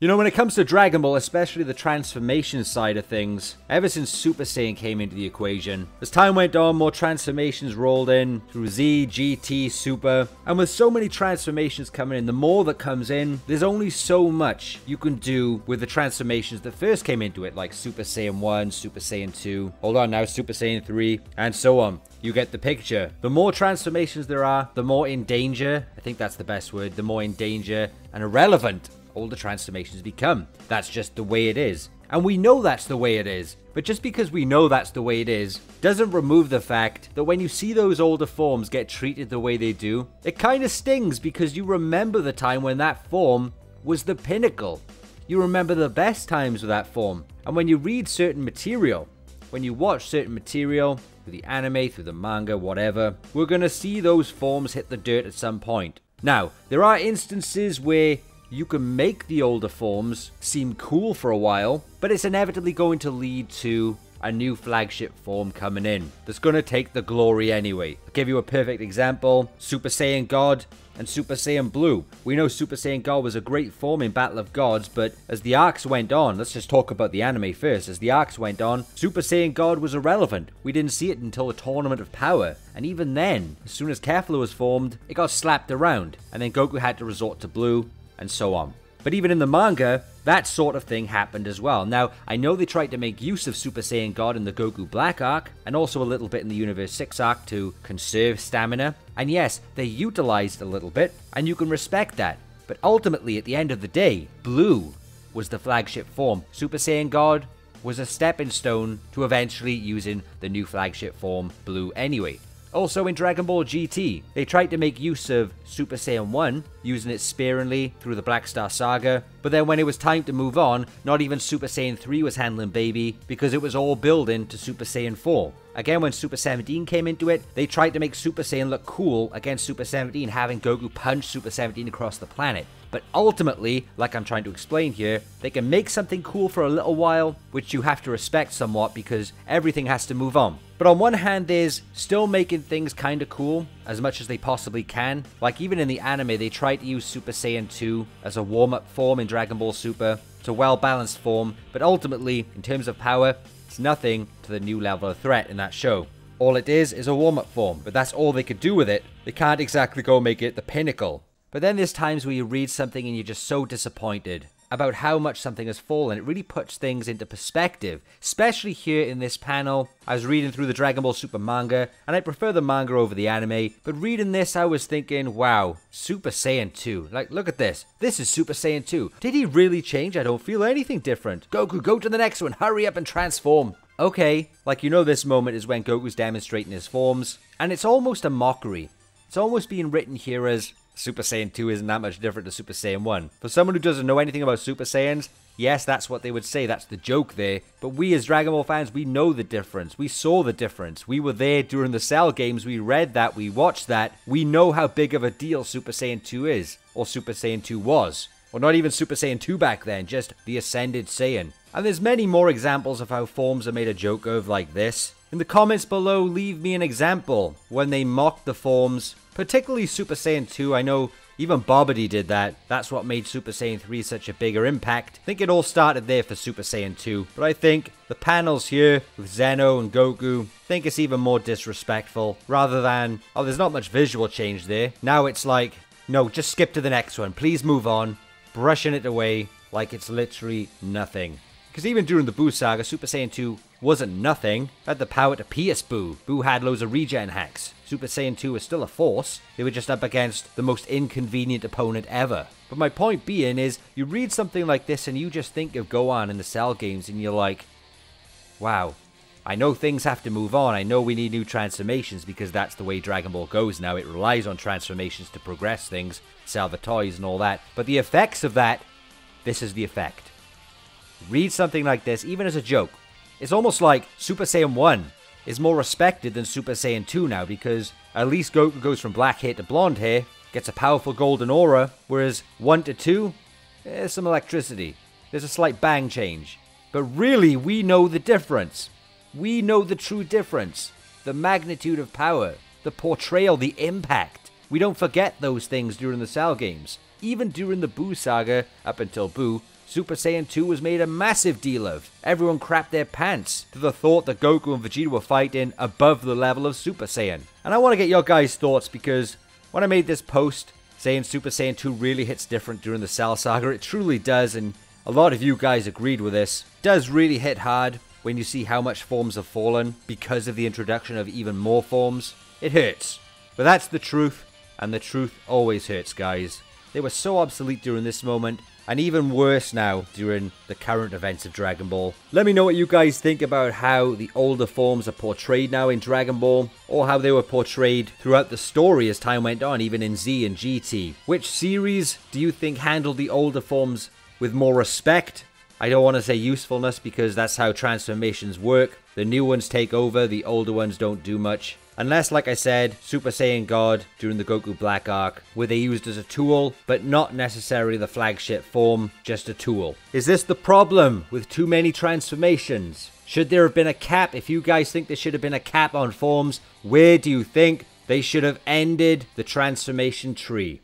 You know, when it comes to Dragon Ball, especially the transformation side of things, ever since Super Saiyan came into the equation, as time went on, more transformations rolled in through Z, GT, Super, and with so many transformations coming in, the more that comes in, there's only so much you can do with the transformations that first came into it, like Super Saiyan 1, Super Saiyan 2, hold on now, Super Saiyan 3, and so on. You get the picture. The more transformations there are, the more in danger, I think that's the best word, the more in danger and irrelevant all the transformations become. That's just the way it is. And we know that's the way it is. But just because we know that's the way it is, doesn't remove the fact that when you see those older forms get treated the way they do, it kind of stings because you remember the time when that form was the pinnacle. You remember the best times with that form. And when you read certain material, when you watch certain material, through the anime, through the manga, whatever, we're gonna see those forms hit the dirt at some point. Now, there are instances where you can make the older forms seem cool for a while, but it's inevitably going to lead to a new flagship form coming in that's going to take the glory anyway. I'll give you a perfect example: Super Saiyan God and Super Saiyan Blue. We know Super Saiyan God was a great form in Battle of Gods, but as the arcs went on, let's just talk about the anime first. As the arcs went on, Super Saiyan God was irrelevant. We didn't see it until the Tournament of Power, and even then, as soon as Kefla was formed, it got slapped around, and then Goku had to resort to Blue, and so on. But even in the manga, that sort of thing happened as well. Now, I know they tried to make use of Super Saiyan God in the Goku Black arc, and also a little bit in the Universe 6 arc to conserve stamina. And yes, they utilized a little bit, and you can respect that. But ultimately, at the end of the day, Blue was the flagship form. Super Saiyan God was a stepping stone to eventually using the new flagship form, Blue, anyway. Also in Dragon Ball GT, they tried to make use of Super Saiyan 1, using it sparingly through the Black Star Saga, but then when it was time to move on, not even Super Saiyan 3 was handling baby, because it was all building to Super Saiyan 4. Again, when Super 17 came into it, they tried to make Super Saiyan look cool against Super 17, having Goku punch Super 17 across the planet. But ultimately, like I'm trying to explain here, they can make something cool for a little while, which you have to respect somewhat because everything has to move on. But on one hand, there's still making things kinda cool, as much as they possibly can. Like even in the anime, they tried to use Super Saiyan 2 as a warm-up form in Dragon Ball Super. It's a well-balanced form, but ultimately, in terms of power, it's nothing to the new level of threat in that show. All it is a warm-up form, but that's all they could do with it. They can't exactly go make it the pinnacle. But then there's times where you read something and you're just so disappointed about how much something has fallen. It really puts things into perspective, especially here in this panel. I was reading through the Dragon Ball Super manga, and I prefer the manga over the anime, but reading this I was thinking, wow, Super Saiyan 2. Like, look at this. This is Super Saiyan 2. Did he really change? I don't feel anything different. Goku, go to the next one. Hurry up and transform. Okay, like you know this moment is when Goku's demonstrating his forms, and it's almost a mockery. It's almost being written here as Super Saiyan 2 isn't that much different to Super Saiyan 1. For someone who doesn't know anything about Super Saiyans, yes, that's what they would say, that's the joke there. But we as Dragon Ball fans, we know the difference. We saw the difference. We were there during the Cell games, we read that, we watched that. We know how big of a deal Super Saiyan 2 is, or Super Saiyan 2 was. Or not even Super Saiyan 2 back then, just the Ascended Saiyan. And there's many more examples of how forms are made a joke of like this. In the comments below, leave me an example when they mock the forms, particularly Super Saiyan 2. I know even Bobbity did that. That's what made Super Saiyan 3 such a bigger impact. I think it all started there for Super Saiyan 2. But I think the panels here with Zeno and Goku, I think it's even more disrespectful. Rather than, oh, there's not much visual change there. Now it's like, no, just skip to the next one. Please move on. Brushing it away like it's literally nothing. Because even during the Buu saga, Super Saiyan 2 wasn't nothing. Had the power to pierce Buu. Buu had loads of regen hacks. Super Saiyan 2 was still a force. They were just up against the most inconvenient opponent ever. But my point being is, you read something like this and you just think of Gohan in the Cell games and you're like, wow, I know things have to move on. I know we need new transformations because that's the way Dragon Ball goes now. It relies on transformations to progress things, sell the toys and all that. But the effects of that, this is the effect. Read something like this, even as a joke. It's almost like Super Saiyan 1 is more respected than Super Saiyan 2 now, because at least Goku goes from black hair to blonde hair, gets a powerful golden aura, whereas 1 to 2, there's some electricity. There's a slight bang change. But really, we know the difference. We know the true difference. The magnitude of power, the portrayal, the impact. We don't forget those things during the Cell games. Even during the Buu saga, up until Buu, Super Saiyan 2 was made a massive deal of. Everyone crapped their pants to the thought that Goku and Vegeta were fighting above the level of Super Saiyan. And I want to get your guys' thoughts, because when I made this post saying Super Saiyan 2 really hits different during the Cell Saga, it truly does, and a lot of you guys agreed with this. It does really hit hard when you see how much forms have fallen because of the introduction of even more forms. It hurts. But that's the truth, and the truth always hurts, guys. They were so obsolete during this moment, and even worse now during the current events of Dragon Ball. Let me know what you guys think about how the older forms are portrayed now in Dragon Ball, or how they were portrayed throughout the story as time went on, even in Z and GT. Which series do you think handled the older forms with more respect? I don't want to say usefulness, because that's how transformations work. The new ones take over, the older ones don't do much. Unless, like I said, Super Saiyan God during the Goku Black arc, where they used as a tool, but not necessarily the flagship form, just a tool. Is this the problem with too many transformations? Should there have been a cap? If you guys think there should have been a cap on forms, where do you think they should have ended the transformation tree?